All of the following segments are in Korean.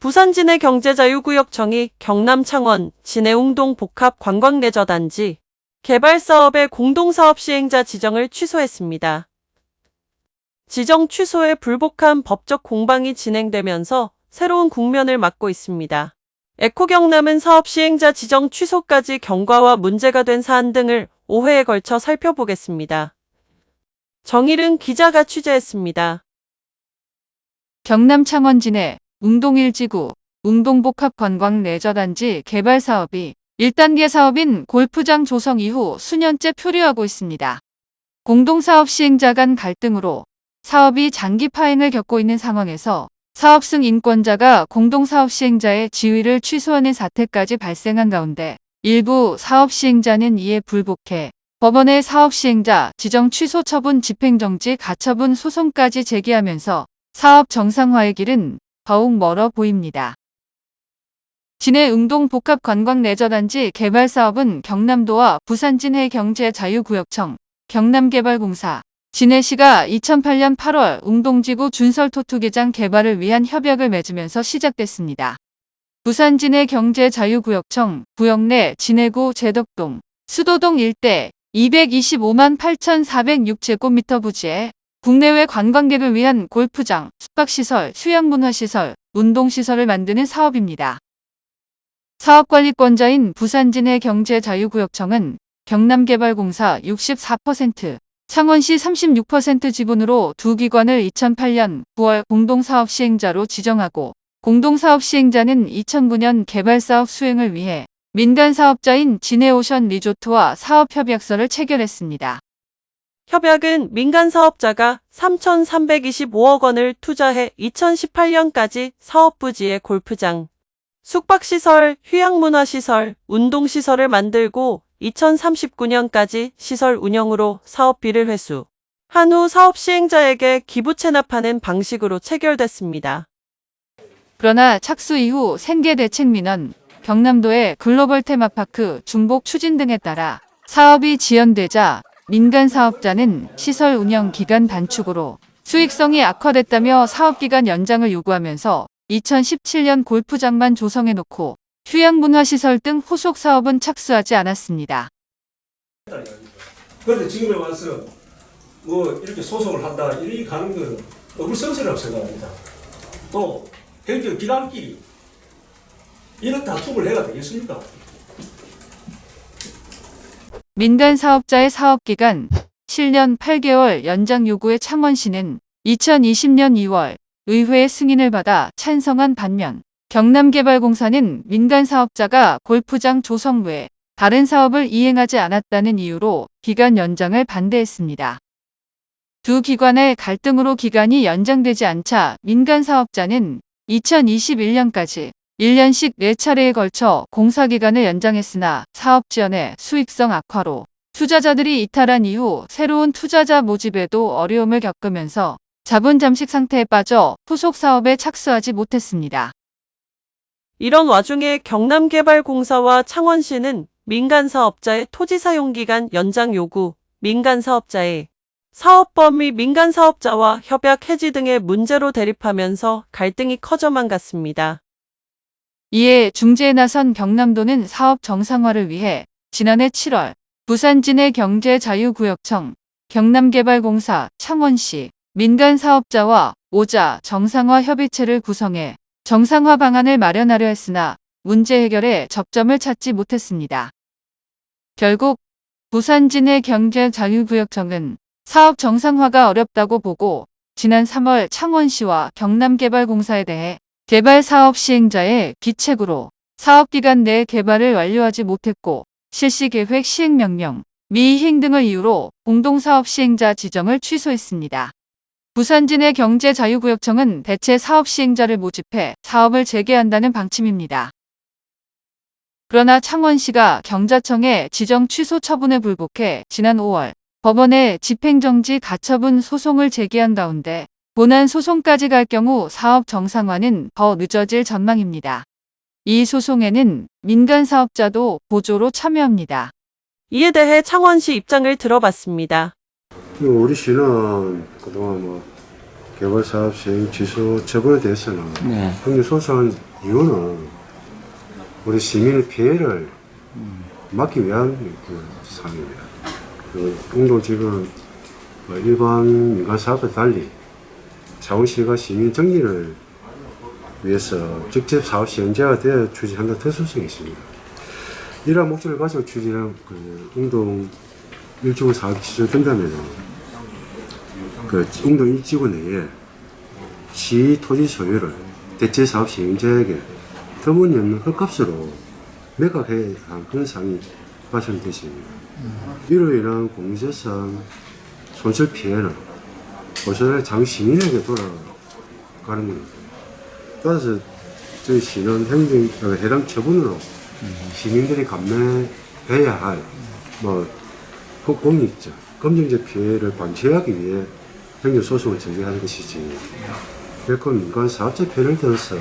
부산 진해경제자유구역청이 경남 창원 진해웅동 복합관광레저단지 개발사업의 공동사업 시행자 지정을 취소했습니다. 지정 취소에 불복한 법적 공방이 진행되면서 새로운 국면을 맞고 있습니다. 에코경남은 사업 시행자 지정 취소까지 경과와 문제가 된 사안 등을 5회에 걸쳐 살펴보겠습니다. 정일은 기자가 취재했습니다. 경남 창원 진해 웅동 1지구 웅동복합관광레저단지 개발 사업이 1단계 사업인 골프장 조성 이후 수년째 표류하고 있습니다. 공동사업 시행자 간 갈등으로 사업이 장기 파행을 겪고 있는 상황에서 사업 승인권자가 공동사업 시행자의 지위를 취소하는 사태까지 발생한 가운데 일부 사업 시행자는 이에 불복해 법원에 사업 시행자 지정 취소 처분 집행정지 가처분 소송까지 제기하면서 사업 정상화의 길은 더욱 멀어 보입니다. 진해 웅동 복합관광레저단지 개발 사업은 경남도와 부산 진해경제자유구역청, 경남개발공사, 진해시가 2008년 8월 웅동지구 준설토투기장 개발을 위한 협약을 맺으면서 시작됐습니다. 부산 진해경제자유구역청, 구역 내 진해구 제덕동, 수도동 일대 225만 8,406제곱미터 부지에 국내외 관광객을 위한 골프장, 숙박시설, 휴양문화시설, 운동시설을 만드는 사업입니다. 사업관리권자인 부산진해경제자유구역청은 경남개발공사 64%, 창원시 36% 지분으로 두 기관을 2008년 9월 공동사업 시행자로 지정하고 공동사업 시행자는 2009년 개발사업 수행을 위해 민간사업자인 진해오션 리조트와 사업협약서를 체결했습니다. 협약은 민간사업자가 3,325억 원을 투자해 2018년까지 사업부지에 골프장, 숙박시설, 휴양문화시설, 운동시설을 만들고 2039년까지 시설 운영으로 사업비를 회수, 한 후 사업 시행자에게 기부 체납하는 방식으로 체결됐습니다. 그러나 착수 이후 생계대책민원, 경남도의 글로벌 테마파크 중복 추진 등에 따라 사업이 지연되자 민간 사업자는 시설 운영 기간 단축으로 수익성이 악화됐다며 사업기간 연장을 요구하면서 2017년 골프장만 조성해놓고 휴양문화시설 등 후속 사업은 착수하지 않았습니다. 그런데 지금에 와서 뭐 이렇게 소송을 한다 이렇게 가는 건 어불성설이라고 생각합니다. 또 행정기관끼리 이런 다툼을 해야 되겠습니까? 민간 사업자의 사업기간 7년 8개월 연장 요구에 창원시는 2020년 2월 의회의 승인을 받아 찬성한 반면 경남개발공사는 민간 사업자가 골프장 조성 외 다른 사업을 이행하지 않았다는 이유로 기간 연장을 반대했습니다. 두 기관의 갈등으로 기간이 연장되지 않자 민간 사업자는 2021년까지 1년씩 4차례에 걸쳐 공사기간을 연장했으나 사업 지연의 수익성 악화로 투자자들이 이탈한 이후 새로운 투자자 모집에도 어려움을 겪으면서 자본 잠식 상태에 빠져 후속 사업에 착수하지 못했습니다. 이런 와중에 경남개발공사와 창원시는 민간사업자의 토지사용기간 연장 요구, 민간사업자의 사업범 및 민간사업자와 협약 해지 등의 문제로 대립하면서 갈등이 커져만 갔습니다. 이에 중재에 나선 경남도는 사업 정상화를 위해 지난해 7월 부산진해경제자유구역청, 경남개발공사, 창원시, 민간사업자와 5자 정상화 협의체를 구성해 정상화 방안을 마련하려 했으나 문제 해결에 접점을 찾지 못했습니다. 결국 부산진해경제자유구역청은 사업 정상화가 어렵다고 보고 지난 3월 창원시와 경남개발공사에 대해 개발 사업 시행자의 기책으로 사업기간 내 개발을 완료하지 못했고 실시계획 시행명령, 미이행 등을 이유로 공동사업 시행자 지정을 취소했습니다. 부산진해경제자유구역청은 대체 사업 시행자를 모집해 사업을 재개한다는 방침입니다. 그러나 창원시가 경자청의 지정 취소 처분에 불복해 지난 5월 법원에 집행정지 가처분 소송을 제기한 가운데 본안 소송까지 갈 경우 사업 정상화는 더 늦어질 전망입니다. 이 소송에는 민간 사업자도 보조로 참여합니다. 이에 대해 창원시 입장을 들어봤습니다. 우리 시는 그동안 개발 사업 시행 취소 처분에 대해서는 네. 법률 소송을 이유는 우리 시민의 피해를 막기 위한 그 사항입니다. 그 공동지구는 일반 민간 사업과 달리 창원시가 시민 정리를 위해서 직접 사업 시행자가 되어 추진한다 특수성이 있습니다. 이러한 목적을 가지고 추진한 그 운동 일주구 사업이 지정된다면 그 운동 일지구 내에 시 토지 소유를 대체 사업 시행자에게 터무니없는 헐값으로 매각해야 한 그런 상황이 발생됐습니다. 이로 인한 공제상 손실 피해는 고스란히 장 시민에게 돌아가는 겁니다. 따라서 저희 시는 해당 처분으로 시민들이 감내해야 할 공익적, 검증적 피해를 방지하기 위해 행정소송을 제기하는 것이지 결코 민간 사업자 편을 들어서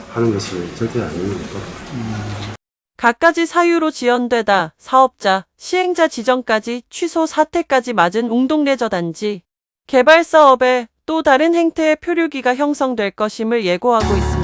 하는 것은 절대 아닙니다. 갖가지 사유로 지연되다 사업자, 시행자 지정까지 취소 사태까지 맞은 웅동레저단지 개발 사업에 또 다른 행태의 표류기가 형성될 것임을 예고하고 있습니다.